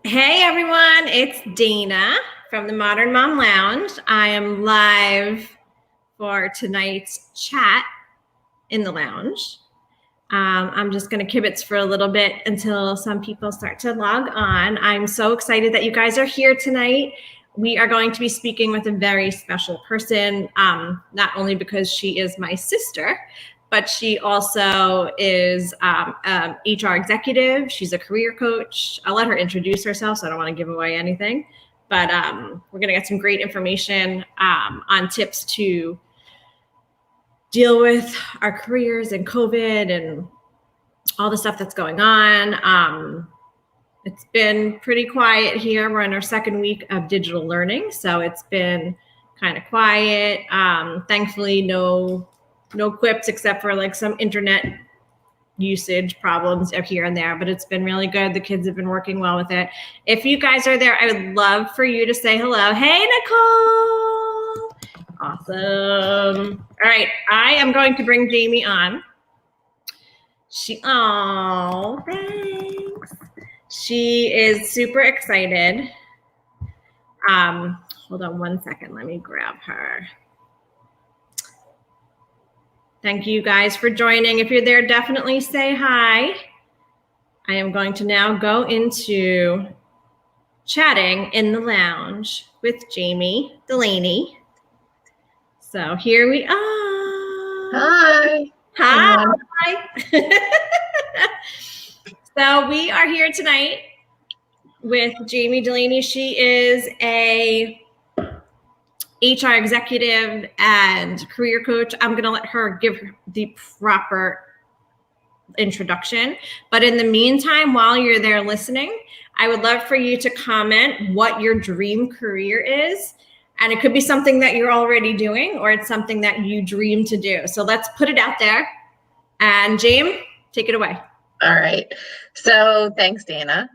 Hey everyone, it's Dana from the Modern Mom Lounge. I am live for tonight's chat in the lounge. I'm just going to kibitz for a little bit until some people start to log on. I'm so excited that you guys are here tonight. We are going to be speaking with a very special person, not only because she is my sister, but she also is HR executive. She's a career coach. I'll let her introduce herself, so I don't want to give away anything. But we're going to get some great information on tips to deal with our careers and COVID and all the stuff that's going on. It's been pretty quiet here. We're in our second week of digital learning, so it's been kind of quiet. Thankfully, no quips except for like some internet usage problems here and there, but it's been really good. The kids have been working well with it. If you guys are there, I would love for you to say hello. Hey, Nicole. Awesome. All right, I am going to bring Jami on. Thanks. She is super excited. Hold on one second. Let me grab her. Thank you guys for joining. If you're there, definitely say hi. I am going to now go into chatting in the lounge with Jami Delaney. So here we are. Hi. Hi. So we are here tonight with Jami Delaney. She is a HR executive and career coach. I'm going to let her give the proper introduction. But in the meantime, while you're there listening, I would love for you to comment what your dream career is. And it could be something that you're already doing, or it's something that you dream to do. So let's put it out there. And Jami, take it away. All right. So thanks, Dana.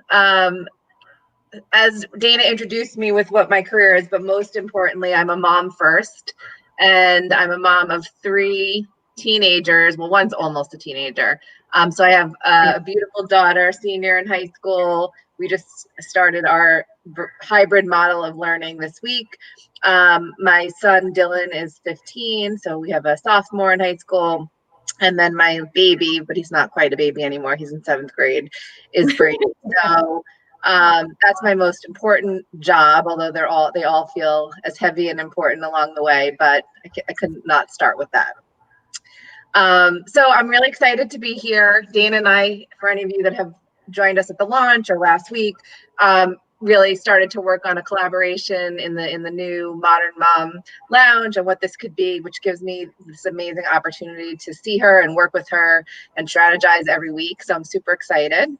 As Dana introduced me with what my career is, but most importantly, I'm a mom first, and I'm a mom of 3 teenagers. Well, one's almost a teenager. So I have a beautiful daughter, senior in high school. We just started our hybrid model of learning this week. My son, Dylan, is 15. So we have a sophomore in high school. And then my baby, but he's not quite a baby anymore, he's in 7th grade, is Brady. So that's my most important job, although they all feel as heavy and important along the way, but I could not start with that. So I'm really excited to be here. Dana and I, for any of you that have joined us at the launch or last week, really started to work on a collaboration in the new Modern Mom Lounge and what this could be, which gives me this amazing opportunity to see her and work with her and strategize every week. So I'm super excited.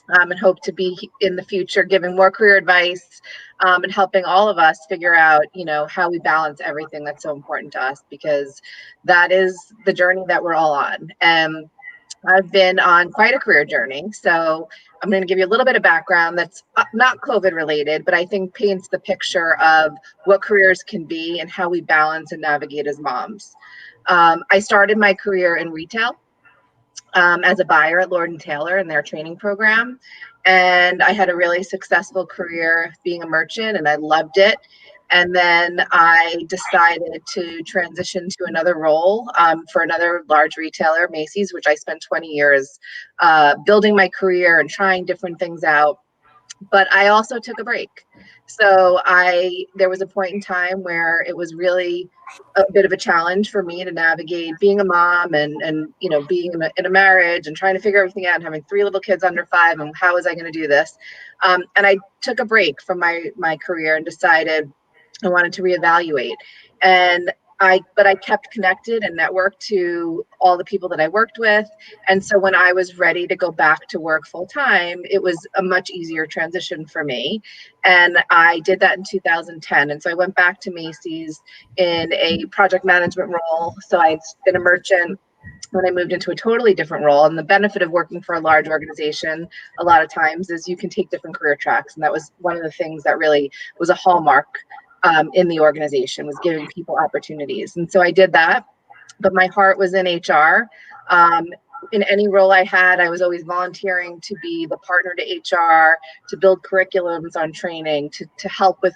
And hope to be in the future giving more career advice and helping all of us figure out, how we balance everything that's so important to us, because that is the journey that we're all on. And I've been on quite a career journey. So I'm going to give you a little bit of background that's not COVID related, but I think paints the picture of what careers can be and how we balance and navigate as moms. I started my career in retail. As a buyer at Lord & Taylor in their training program. And I had a really successful career being a merchant, and I loved it. And then I decided to transition to another role for another large retailer, Macy's, which I spent 20 years building my career and trying different things out. But I also took a break. So there was a point in time where it was really a bit of a challenge for me to navigate being a mom and being in a marriage and trying to figure everything out and having 3 little kids under 5 and how was I going to do this? And I took a break from my career and decided I wanted to reevaluate. But I kept connected and networked to all the people that I worked with. And so when I was ready to go back to work full time, it was a much easier transition for me. And I did that in 2010. And so I went back to Macy's in a project management role. So I'd been a merchant when I moved into a totally different role. And the benefit of working for a large organization a lot of times is you can take different career tracks. And that was one of the things that really was a hallmark in the organization, was giving people opportunities. And so I did that, but my heart was in HR. in any role I had, I was always volunteering to be the partner to HR, to build curriculums on training, to help with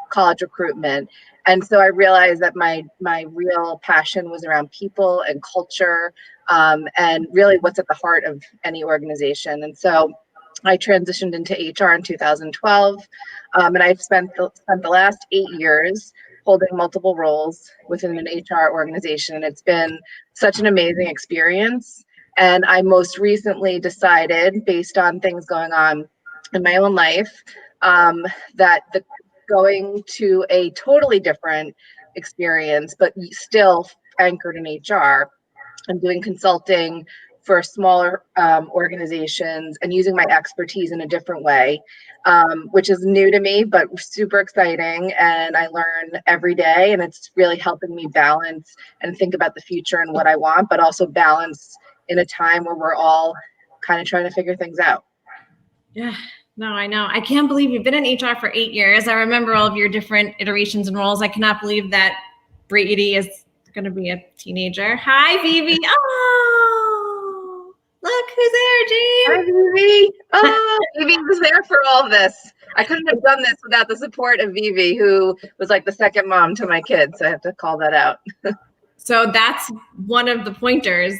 college recruitment. And so I realized that my real passion was around people and culture, and really what's at the heart of any organization. And so I transitioned into HR in 2012, and I've spent the last 8 years holding multiple roles within an HR organization. It's been such an amazing experience. And I most recently decided, based on things going on in my own life, that going to a totally different experience, but still anchored in HR, I'm doing consulting for smaller organizations and using my expertise in a different way, which is new to me, but super exciting. And I learn every day, and it's really helping me balance and think about the future and what I want, but also balance in a time where we're all kind of trying to figure things out. Yeah, no, I know. I can't believe you've been in HR for 8 years. I remember all of your different iterations and roles. I cannot believe that Brady is going to be a teenager. Hi, Vivi. Oh, look who's there, James. Hi, Vivi. Oh, Vivi was there for all this. I couldn't have done this without the support of Vivi, who was like the second mom to my kids. So I have to call that out. So that's one of the pointers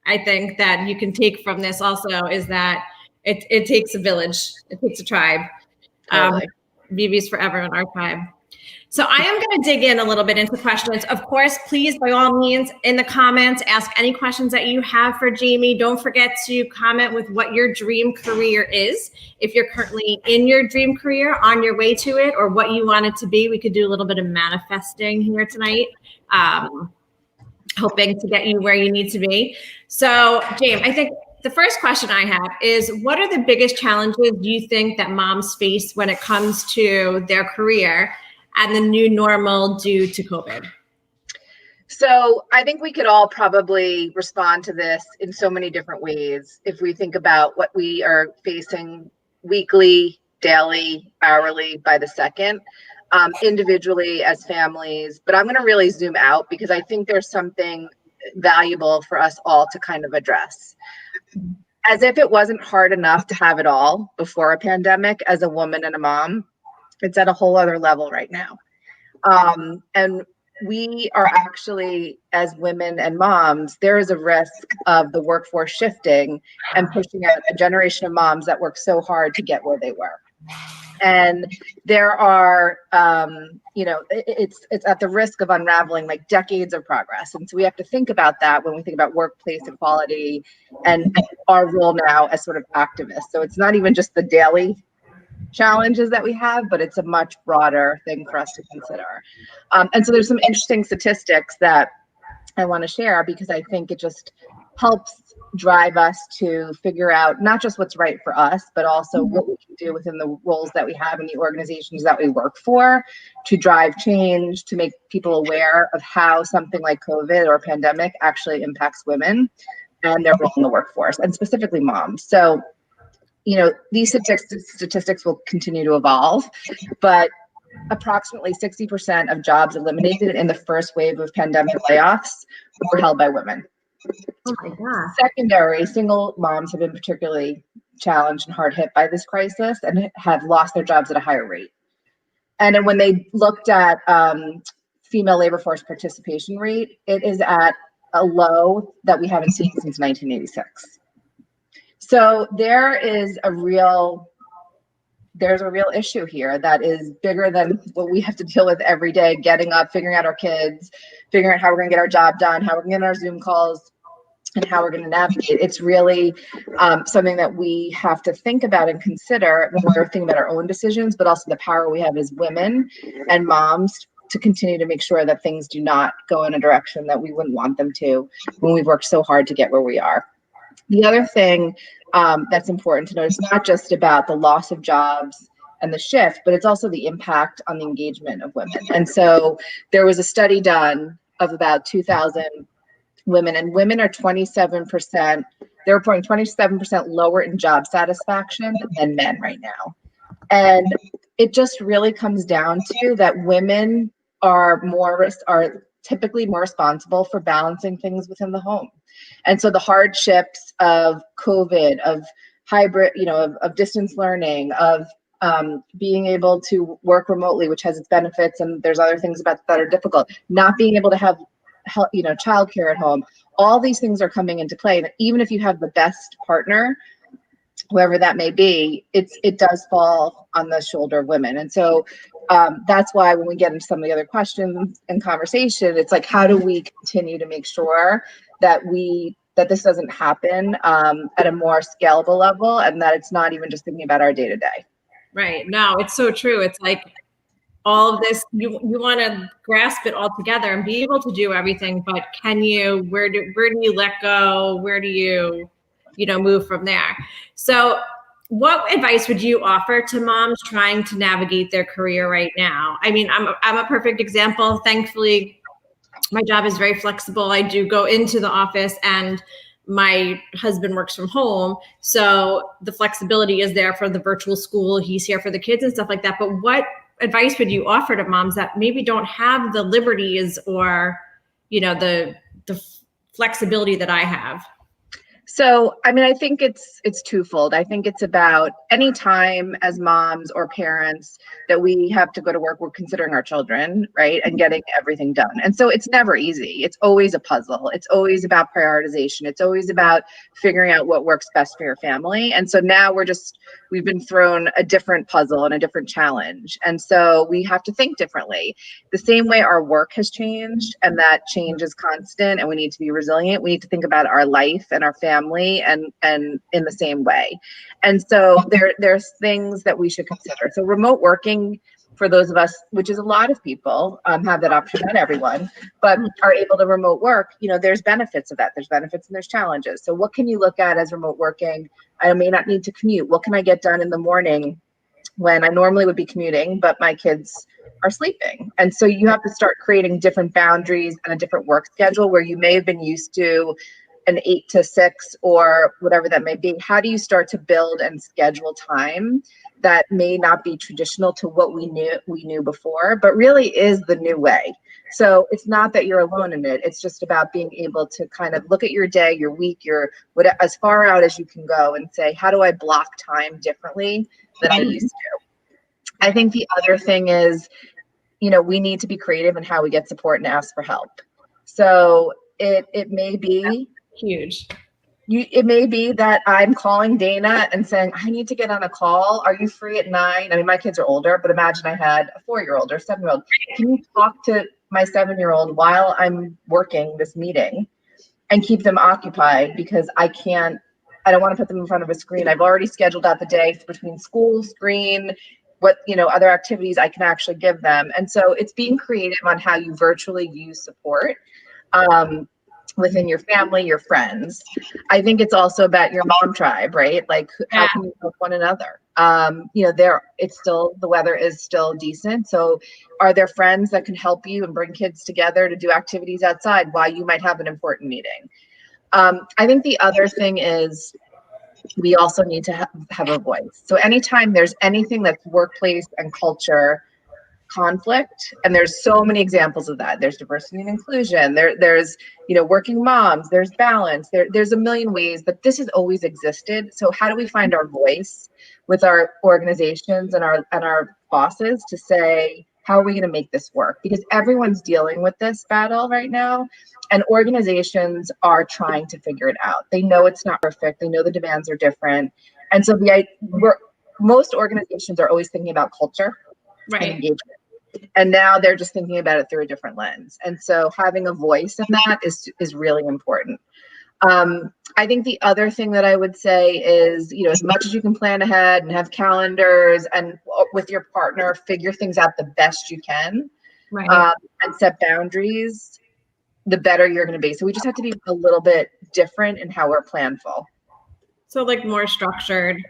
I think that you can take from this also, is that it takes a village. It takes a tribe. Totally. Vivi's forever in our tribe. So I am going to dig in a little bit into questions. Of course, please, by all means, in the comments, ask any questions that you have for Jami. Don't forget to comment with what your dream career is. If you're currently in your dream career, on your way to it, or what you want it to be. We could do a little bit of manifesting here tonight, hoping to get you where you need to be. So, Jami, I think the first question I have is, what are the biggest challenges you think that moms face when it comes to their career and the new normal due to COVID? So I think we could all probably respond to this in so many different ways if we think about what we are facing weekly, daily, hourly, by the second, individually as families. But I'm going to really zoom out because I think there's something valuable for us all to kind of address. As if it wasn't hard enough to have it all before a pandemic as a woman and a mom, it's at a whole other level right now. And we are actually, as women and moms, there is a risk of the workforce shifting and pushing out a generation of moms that worked so hard to get where they were. And there are, it's at the risk of unraveling like decades of progress. And so we have to think about that when we think about workplace equality and our role now as sort of activists. So it's not even just the daily challenges that we have, but it's a much broader thing for us to consider. And so there's some interesting statistics that I want to share because I think it just helps drive us to figure out not just what's right for us, but also what we can do within the roles that we have in the organizations that we work for to drive change, to make people aware of how something like COVID or pandemic actually impacts women and their role in the workforce, and specifically moms. So these statistics will continue to evolve, but approximately 60% of jobs eliminated in the first wave of pandemic layoffs were held by women. Oh my God. Secondary, single moms have been particularly challenged and hard hit by this crisis and have lost their jobs at a higher rate. And then when they looked at female labor force participation rate, it is at a low that we haven't seen since 1986. So there's a real issue here that is bigger than what we have to deal with every day, getting up, figuring out our kids, figuring out how we're going to get our job done, how we're going to get our Zoom calls, and how we're going to navigate. It's really something that we have to think about and consider when we're thinking about our own decisions, but also the power we have as women and moms to continue to make sure that things do not go in a direction that we wouldn't want them to when we've worked so hard to get where we are. The other thing that's important to note is not just about the loss of jobs and the shift, but it's also the impact on the engagement of women. And so there was a study done of about 2,000 women, and women are 27%, they're reporting 27% lower in job satisfaction than men right now. And it just really comes down to that women are typically more responsible for balancing things within the home. And so the hardships of COVID, of hybrid, of distance learning, of being able to work remotely, which has its benefits, and there's other things about that are difficult. Not being able to have, childcare at home. All these things are coming into play. And even if you have the best partner, whoever that may be, it does fall on the shoulder of women. And so that's why when we get into some of the other questions and conversation, it's like, how do we continue to make sure that this doesn't happen at a more scalable level, and that it's not even just thinking about our day to day. Right. No, it's so true. It's like all of this, you want to grasp it all together and be able to do everything, but can you, where do you let go? Where do you, move from there? So what advice would you offer to moms trying to navigate their career right now? I mean, I'm a perfect example. Thankfully, my job is very flexible. I do go into the office and my husband works from home. So the flexibility is there for the virtual school. He's here for the kids and stuff like that. But what advice would you offer to moms that maybe don't have the liberties or, the flexibility that I have? So, I mean, I think it's twofold. I think it's about any time as moms or parents that we have to go to work, we're considering our children, right? And getting everything done. And so it's never easy. It's always a puzzle. It's always about prioritization. It's always about figuring out what works best for your family. And so now we've been thrown a different puzzle and a different challenge. And so we have to think differently. The same way our work has changed, and that change is constant, and we need to be resilient. We need to think about our life and our family and in the same way. And so there's things that we should consider. So remote working, for those of us, which is a lot of people, have that option, not everyone, but are able to remote work, there's benefits of that. There's benefits and there's challenges. So what can you look at as remote working? I may not need to commute. What can I get done in the morning when I normally would be commuting, but my kids are sleeping? And so you have to start creating different boundaries and a different work schedule where you may have been used to an 8 to 6 or whatever that may be. How do you start to build and schedule time that may not be traditional to what we knew before, but really is the new way? So it's not that you're alone in it. It's just about being able to kind of look at your day, your week, as far out as you can go, and say, how do I block time differently than I used to? I think the other thing is, we need to be creative in how we get support and ask for help. So it may be huge. It may be that I'm calling Dana and saying, I need to get on a call. Are you free at 9? I mean, my kids are older, but imagine I had a 4-year-old or 7-year-old. Can you talk to my 7-year-old while I'm working this meeting and keep them occupied? Because I don't want to put them in front of a screen. I've already scheduled out the day between school, screen, what, other activities I can actually give them. And so it's being creative on how you virtually use support within your family, your friends. I think it's also about your mom tribe, right? Like, how can you help one another? The weather is still decent. So are there friends that can help you and bring kids together to do activities outside while you might have an important meeting? I think the other thing is we also need to have a voice. So anytime there's anything that's workplace and culture conflict, and there's so many examples of that. There's diversity and inclusion. There's working moms. There's balance. There's a million ways, but this has always existed. So how do we find our voice with our organizations and our bosses to say, how are we going to make this work? Because everyone's dealing with this battle right now, and organizations are trying to figure it out. They know it's not perfect. They know the demands are different, and so most organizations are always thinking about culture. Right. And engagement. And now they're just thinking about it through a different lens. And so having a voice in that is really important. I think the other thing that I would say is, as much as you can plan ahead and have calendars and with your partner, figure things out the best you can, right. And set boundaries, the better you're going to be. So we just have to be a little bit different in how we're planful. So like more structured.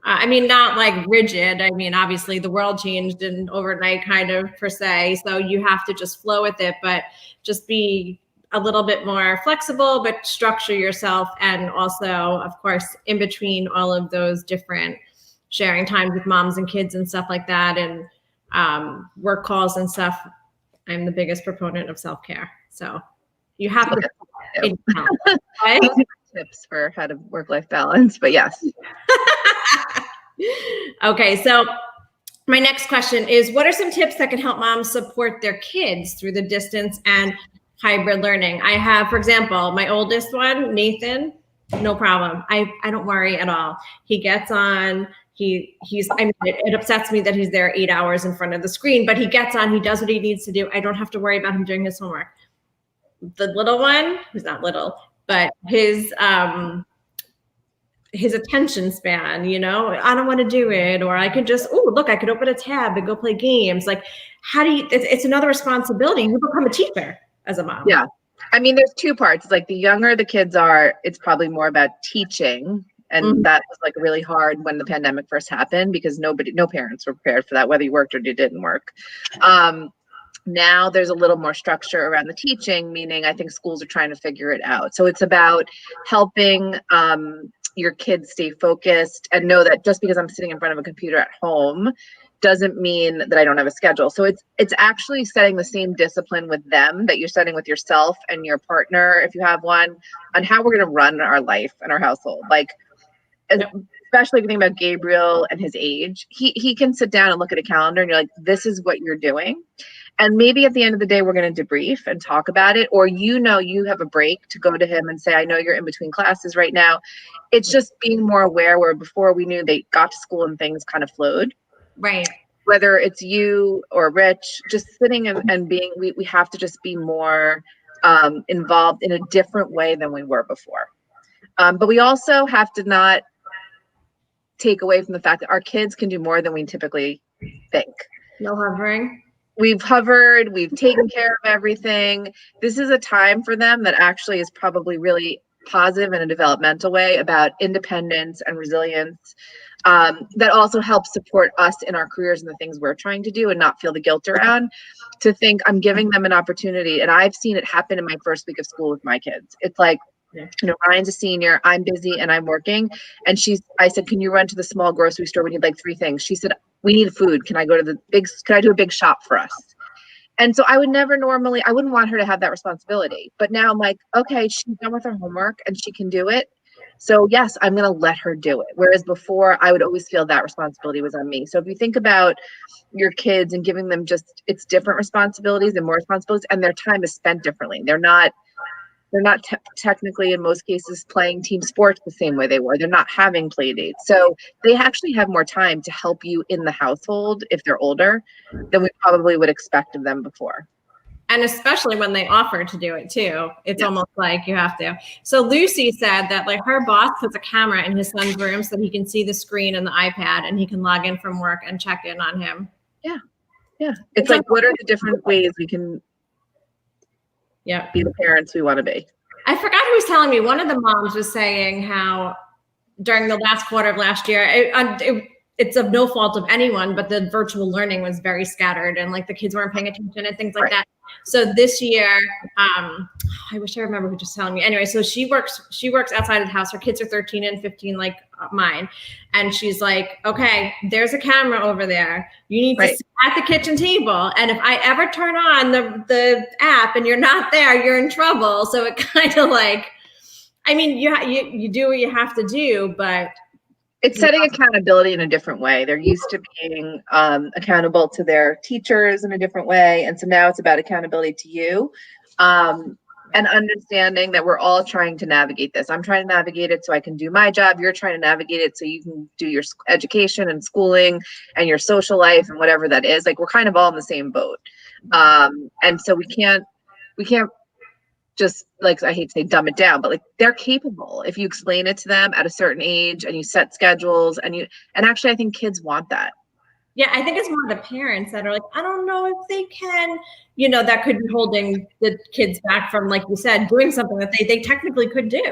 I mean, not like rigid. I mean, obviously the world changed in overnight kind of per se. So you have to just flow with it, but just be a little bit more flexible, but structure yourself. And also, of course, in between all of those different sharing times with moms and kids and stuff like that, and work calls and stuff, I'm the biggest proponent of self-care. So you have to Okay. right? Tips for how to work-life balance, but yes. Okay, so my next question is, what are some tips that can help moms support their kids through the distance and hybrid learning? I have, for example, my oldest one, Nathan, no problem. I don't worry at all. He gets on, I mean, it upsets me that he's there 8 hours in front of the screen, but he gets on, he does what he needs to do. I don't have to worry about him doing his homework. The little one, who's not little, but his attention span, I don't want to do it, or I could just, look, I could open a tab and go play games. Like, how do you, it's another responsibility. You become a teacher as a mom. Yeah. I mean, there's two parts. It's like the younger the kids are, it's probably more about teaching. And that was like really hard when the pandemic first happened, because no parents were prepared for that, whether you worked or you didn't work. Now there's a little more structure around the teaching, meaning I think schools are trying to figure it out. So it's about helping your kids stay focused and know that just because I'm sitting in front of a computer at home doesn't mean that I don't have a schedule. So it's actually setting the same discipline with them that you're setting with yourself and your partner, if you have one, on how we're going to run our life and our household. Like, especially if you think about Gabriel and his age, he can sit down and look at a calendar and you're like, this is what you're doing. And maybe at the end of the day, we're going to debrief and talk about it. Or, you have a break to go to him and say, I know you're in between classes right now. It's just being more aware, where before we knew they got to school and things kind of flowed. Right. Whether it's you or Rich, just sitting and being, we have to just be more involved in a different way than we were before. But we also have to not take away from the fact that our kids can do more than we typically think. No hovering. We've hovered, we've taken care of everything. This is a time for them that actually is probably really positive in a developmental way, about independence and resilience, that also helps support us in our careers and the things we're trying to do, and not feel the guilt around, to think I'm giving them an opportunity. And I've seen it happen in my first week of school with my kids. It's like, Ryan's a senior, I'm busy and I'm working. And I said, can you run to the small grocery store? We need like 3 things. She said, we need food. Can I do a big shop for us? And so I wouldn't want her to have that responsibility. But now I'm like, okay, she's done with her homework and she can do it. So yes, I'm going to let her do it. Whereas before, I would always feel that responsibility was on me. So if you think about your kids and giving them it's different responsibilities and more responsibilities, and their time is spent differently. They're not technically, in most cases, playing team sports the same way they were. They're not having play dates. So they actually have more time to help you in the household if they're older than we probably would expect of them before. And especially when they offer to do it too. It's almost like you have to. So Lucy said that like her boss puts a camera in his son's room so that he can see the screen and the iPad, and he can log in from work and check in on him. Yeah. Yeah. It's like, what are the different ways we can be the parents we want to be? I forgot who was telling me. One of the moms was saying how during the last quarter of last year, it's of no fault of anyone, but the virtual learning was very scattered, and like the kids weren't paying attention and things like that. So this year, I wish I remember who just telling me. Anyway, so she works outside of the house. Her kids are 13 and 15, like mine. And she's like, okay, there's a camera over there. You need to sit at the kitchen table. And if I ever turn on the app and you're not there, you're in trouble. So it kind of like, I mean, you do what you have to do, but it's setting accountability in a different way. They're used to being accountable to their teachers in a different way. And so now it's about accountability to you, and understanding that we're all trying to navigate this. I'm trying to navigate it so I can do my job. You're trying to navigate it so you can do your education and schooling and your social life and whatever that is. Like, we're kind of all in the same boat. And so we can't just, like, I hate to say dumb it down, but like, they're capable if you explain it to them at a certain age and you set schedules and actually I think kids want that. Yeah, I think it's more the parents that are like, I don't know if they can, that could be holding the kids back from, like you said, doing something that they technically could do.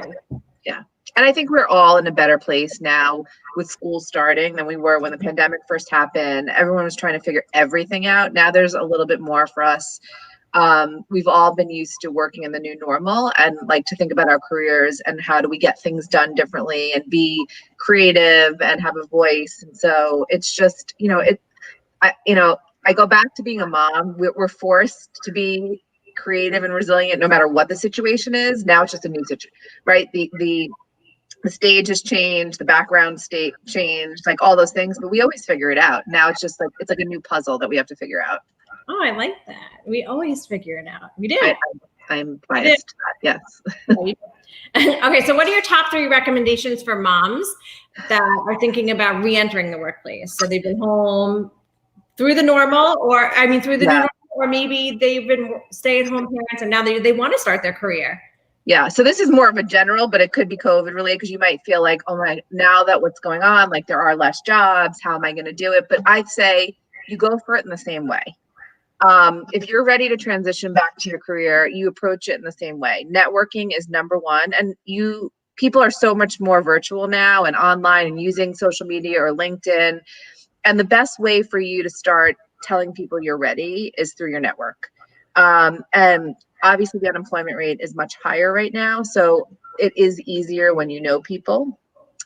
Yeah. And I think we're all in a better place now with school starting than we were when the pandemic first happened. Everyone was trying to figure everything out. Now there's a little bit more for us. We've all been used to working in the new normal and like to think about our careers and how do we get things done differently and be creative and have a voice. And so it's just, I I go back to being a mom. We're forced to be creative and resilient no matter what the situation is. Now it's just a new situation, right? The stage has changed, the background state changed, like all those things, but we always figure it out. Now it's just like, it's like a new puzzle that we have to figure out. Oh, I like that. We always figure it out. We do. I'm biased to that, yes. Okay, so what are your top 3 recommendations for moms that are thinking about re-entering the workplace? So they've been home through the normal, or through the new normal, or maybe they've been stay-at-home parents and now they want to start their career. Yeah, so this is more of a general, but it could be COVID related, because you might feel like, oh my, now that what's going on, like there are less jobs, how am I going to do it? But I'd say you go for it in the same way. If you're ready to transition back to your career, you approach it in the same way. Networking is number one, and people are so much more virtual now and online and using social media or LinkedIn. And the best way for you to start telling people you're ready is through your network. And obviously the unemployment rate is much higher right now. So it is easier when you know people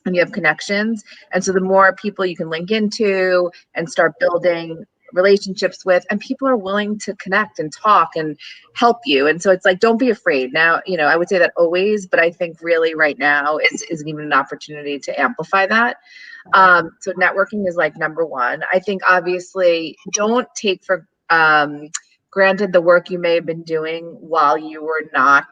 and you have connections. And so the more people you can link into and start building relationships with, and people are willing to connect and talk and help you. And so it's like, don't be afraid. Now, I would say that always, but I think really right now is even an opportunity to amplify that. So networking is like number one. I think obviously don't take for granted the work you may have been doing while you were not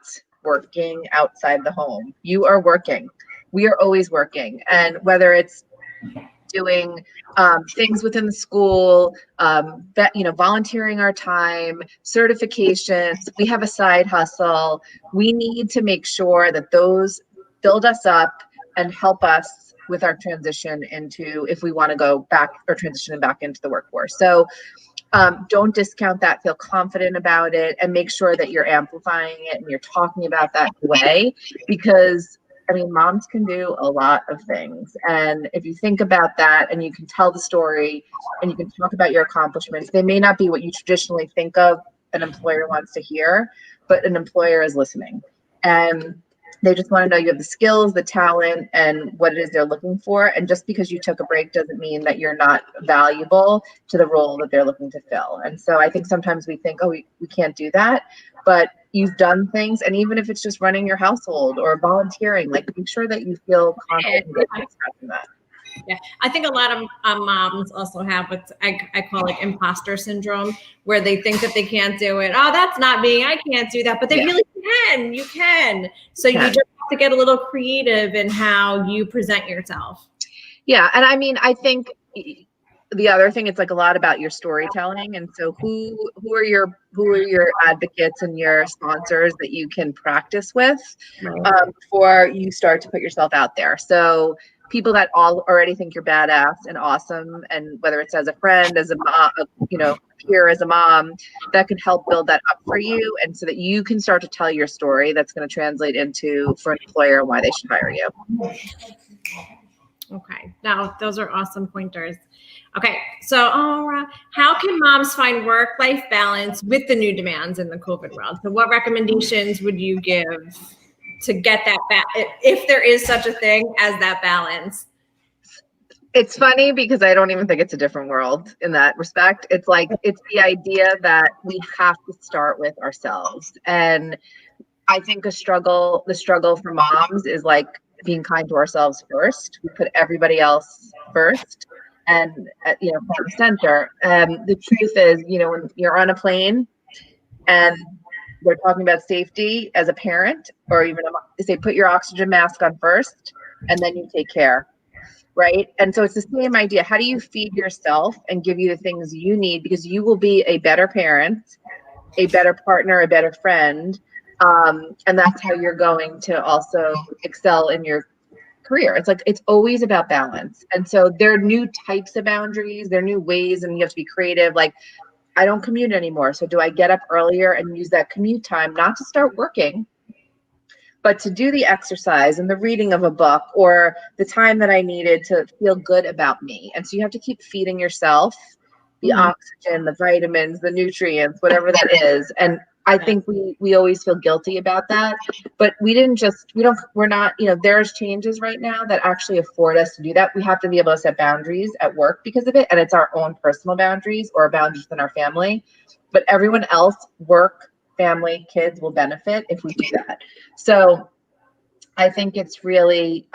working outside the home. You are working. We are always working. And whether it's doing things within the school, volunteering our time, certifications, we have a side hustle. We need to make sure that those build us up and help us with our transition into, if we want to go back or transition back into the workforce. So don't discount that, feel confident about it, and make sure that you're amplifying it and you're talking about that way, because moms can do a lot of things. And if you think about that and you can tell the story and you can talk about your accomplishments, they may not be what you traditionally think of an employer wants to hear, but an employer is listening. And they just want to know you have the skills, the talent, and what it is they're looking for. And just because you took a break doesn't mean that you're not valuable to the role that they're looking to fill. And so I think sometimes we think, oh, we can't do that. But you've done things. And even if it's just running your household or volunteering, like make sure that you feel confident in that. Yeah, I think a lot of moms also have what I call like imposter syndrome, where they think that they can't do it. Oh, that's not me. I can't do that. But they really can. You can. So you just have to get a little creative in how you present yourself. Yeah. And I think the other thing, it's like a lot about your storytelling. And so who are your advocates and your sponsors that you can practice with before you start to put yourself out there. So people that all already think you're badass and awesome, and whether it's as a friend, as a mom, peer, as a mom, that can help build that up for you, and so that you can start to tell your story that's going to translate into for an employer and why they should hire you. Okay, now those are awesome pointers. Okay, so how can moms find work-life balance with the new demands in the COVID world? So what recommendations would you give to get that if there is such a thing as that balance? It's funny because I don't even think it's a different world in that respect. It's like, it's the idea that we have to start with ourselves. And I think the struggle for moms is like being kind to ourselves first. We put everybody else first and, front and center. The truth is, when you're on a plane and we're talking about safety as a parent, or even say, put your oxygen mask on first, and then you take care, right? And so it's the same idea. How do you feed yourself and give you the things you need? Because you will be a better parent, a better partner, a better friend. And that's how you're going to also excel in your career. It's like, it's always about balance. And so there are new types of boundaries, there are new ways, and you have to be creative. Like, I don't commute anymore. So do I get up earlier and use that commute time, not to start working, but to do the exercise and the reading of a book, or the time that I needed to feel good about me? And so you have to keep feeding yourself the oxygen, the vitamins, the nutrients, whatever that is. And I think we always feel guilty about that, but we're not, there's changes right now that actually afford us to do that. We have to be able to set boundaries at work because of it. And it's our own personal boundaries or boundaries in our family, but everyone else, work, family, kids will benefit if we do that. So I think it's really,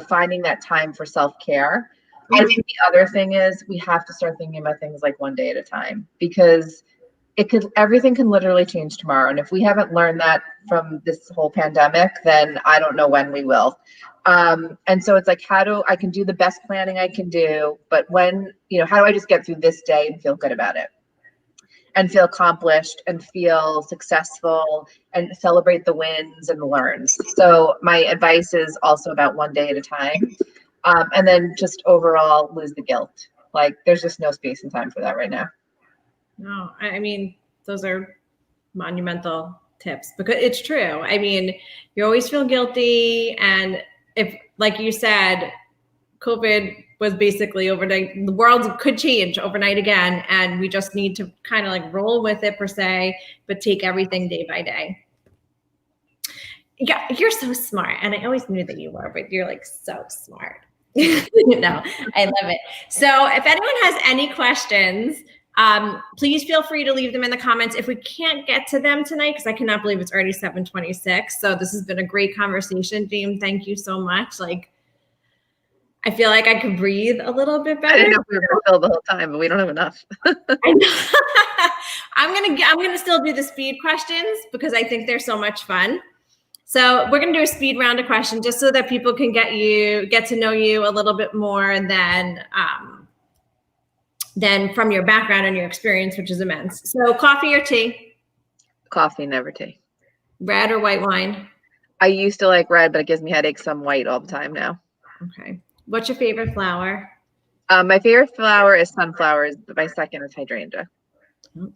finding that time for self-care. I think the other thing is we have to start thinking about things like one day at a time, because everything can literally change tomorrow. And if we haven't learned that from this whole pandemic, then I don't know when we will. And so it's like, I can do the best planning I can do, but how do I just get through this day and feel good about it and feel accomplished and feel successful and celebrate the wins and the learns. So my advice is also about one day at a time. And then just overall lose the guilt. Like there's just no space and time for that right now. No, I mean, those are monumental tips because it's true. I mean, you always feel guilty. And if, like you said, COVID was basically overnight, the world could change overnight again. And we just need to kind of like roll with it per se, but take everything day by day. Yeah, you're so smart. And I always knew that you were, but you're like so smart. No, I love it. So if anyone has any questions, please feel free to leave them in the comments. If we can't get to them tonight, because I cannot believe it's already 7:26. So this has been a great conversation, Jami. Thank you so much. Like, I feel like I could breathe a little bit better. I didn't know if we were going to fill the whole time, but we don't have enough. I'm gonna still do the speed questions because I think they're so much fun. So we're going to do a speed round of questions just so that people can get to know you a little bit more, and then from your background and your experience, which is immense. So coffee or tea? Coffee, never tea. Red or white wine? I used to like red, but it gives me headaches, so I'm white all the time now. Okay. What's your favorite flower? My favorite flower is sunflowers. My second is hydrangea. Oh,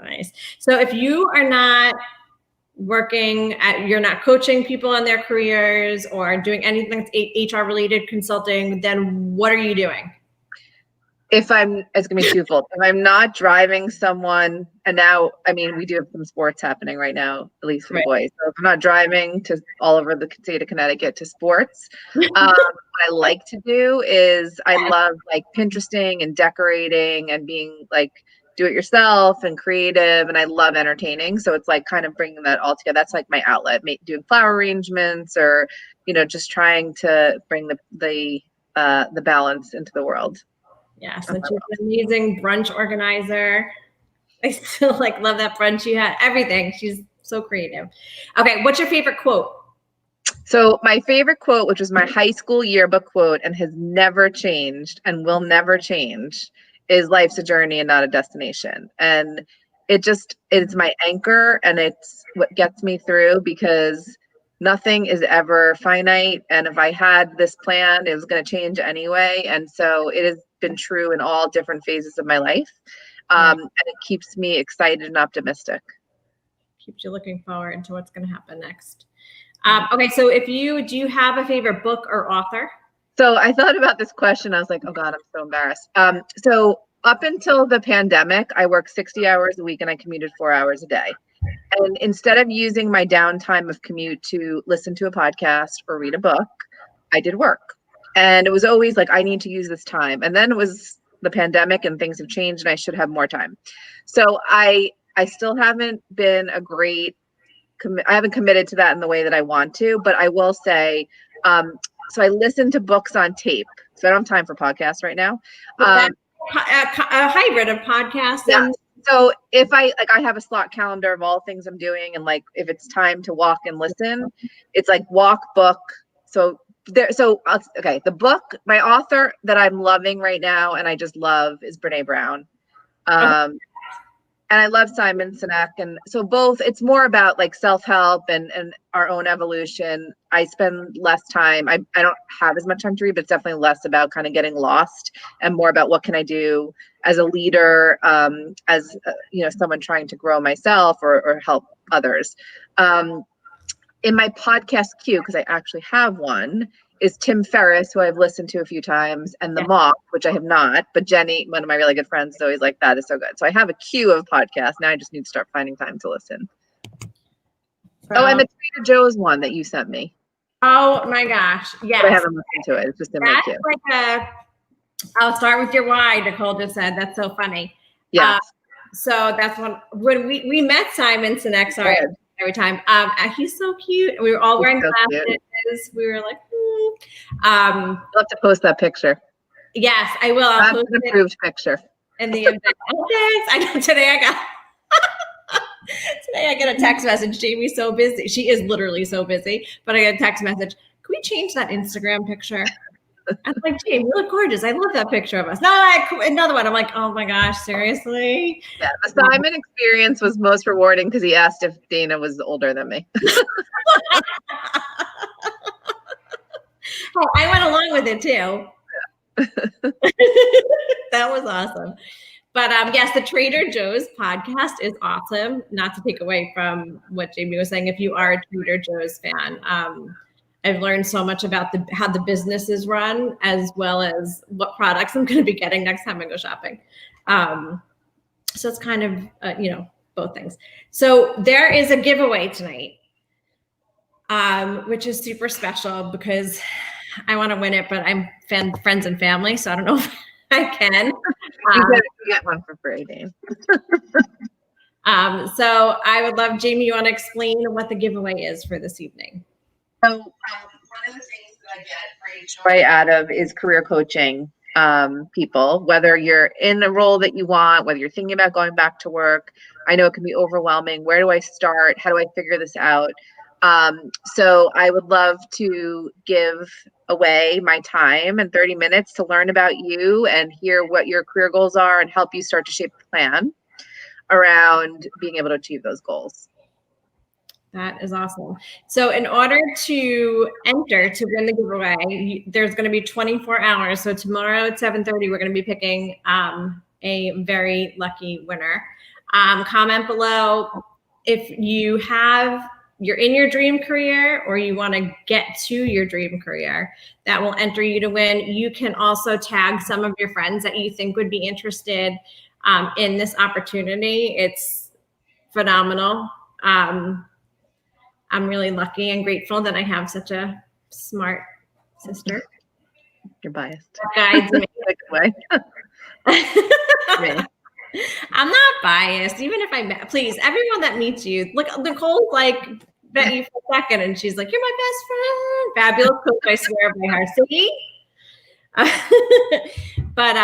nice. So if you are not you're not coaching people in their careers or doing anything that's HR related consulting, then what are you doing? It's going to be twofold. If I'm not driving someone, and now, I mean, we do have some sports happening right now, at least for the boys. So if I'm not driving to all over the state of Connecticut to sports, what I like to do is I love like Pinteresting and decorating and being like do it yourself and creative. And I love entertaining. So it's like kind of bringing that all together. That's like my outlet, doing flower arrangements or, just trying to bring the balance into the world. Yes, and she's an amazing brunch organizer. I still love that brunch you had. Everything. She's so creative. Okay, what's your favorite quote? So my favorite quote, which was my high school yearbook quote and has never changed and will never change, is life's a journey and not a destination. And it's my anchor, and it's what gets me through, because nothing is ever finite. And if I had this plan, it was going to change anyway. And so it has been true in all different phases of my life. And it keeps me excited and optimistic. Keeps you looking forward to what's going to happen next. Okay, so do you have a favorite book or author? So I thought about this question. I was like, oh God, I'm so embarrassed. So up until the pandemic, I worked 60 hours a week and I commuted 4 hours a day. And instead of using my downtime of commute to listen to a podcast or read a book, I did work. And it was always like, I need to use this time. And then it was the pandemic and things have changed and I should have more time. So I still haven't been I haven't committed to that in the way that I want to, but I will say, so I listen to books on tape. So I don't have time for podcasts right now. A hybrid of podcasts. Yeah. So if I have a slot calendar of all things I'm doing, and if it's time to walk and listen, it's like walk, book. The book, my author that I'm loving right now and I just love is Brene Brown. And I love Simon Sinek. And so both, it's more about self-help and our own evolution. I spend less time. I don't have as much time to read, but it's definitely less about kind of getting lost and more about what can I do as a leader, as someone trying to grow myself or help others. In my podcast queue, because I actually have one, is Tim Ferriss, who I've listened to a few times, and The Moth, which I have not, but Jenny, one of my really good friends, is always like, that is so good. So I have a queue of podcasts. Now I just need to start finding time to listen. And the Trader Joe's one that you sent me. Oh my gosh. Yes. But I haven't listened to it. It's just in my queue. I'll start with your why, Nicole just said. That's so funny. Yeah. So that's when we met Simon Sinek, sorry, every time. He's so cute. We were all wearing glasses. Cute. We were like, I'll have to post that picture. Yes, I will. I'll post an approved picture. In the event. I know today I got a text message. Jamie's so busy. She is literally so busy, but I got a text message. Can we change that Instagram picture? I'm like, Jamie, you look gorgeous. I love that picture of us. No, another one. I'm like, oh my gosh, seriously? Yeah, the Simon experience was most rewarding because he asked if Dana was older than me. Oh, I went along with it too. That was awesome. But yes, the Trader Joe's podcast is awesome. Not to take away from what Jamie was saying, if you are a Trader Joe's fan, I've learned so much about how the business is run, as well as what products I'm going to be getting next time I go shopping. So it's kind of both things. So there is a giveaway tonight, which is super special because I want to win it, but I'm friends and family, so I don't know if I can. You get one for free, Dane. So I would love, Jamie, you want to explain what the giveaway is for this evening? So one of the things that I get great joy out of is career coaching people, whether you're in a role that you want, whether you're thinking about going back to work. I know it can be overwhelming. Where do I start? How do I figure this out? So I would love to give away my time and 30 minutes to learn about you and hear what your career goals are and help you start to shape a plan around being able to achieve those goals. That is awesome. So in order to enter to win the giveaway, there's going to be 24 hours. So tomorrow at 7:30, we're going to be picking a very lucky winner. Comment below if you're in your dream career or you want to get to your dream career. That will enter you to win. You can also tag some of your friends that you think would be interested in this opportunity. It's phenomenal. I'm really lucky and grateful that I have such a smart sister. You're biased. Guides me. I'm not biased. Even if please, everyone that meets you, look, Nicole's like, bet you for a second, and she's like, you're my best friend. Fabulous coach, I swear by her. See? But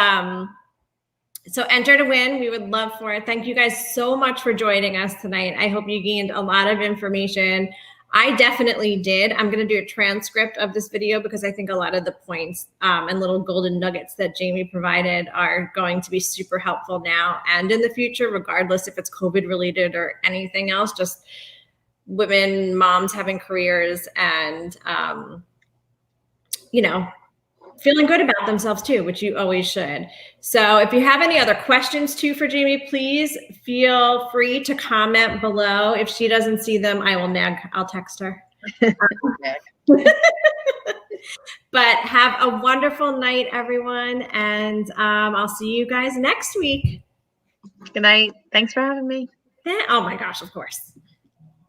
so enter to win. We would love for it. Thank you guys so much for joining us tonight. I hope you gained a lot of information. I definitely did. I'm going to do a transcript of this video because I think a lot of the points and little golden nuggets that Jamie provided are going to be super helpful now and in the future, regardless if it's COVID related or anything else, just women, moms having careers and, feeling good about themselves too, which you always should. So if you have any other questions too for Jamie, please feel free to comment below. If she doesn't see them, I will nag. I'll text her. But have a wonderful night, everyone. And I'll see you guys next week. Good night. Thanks for having me. Oh my gosh, of course.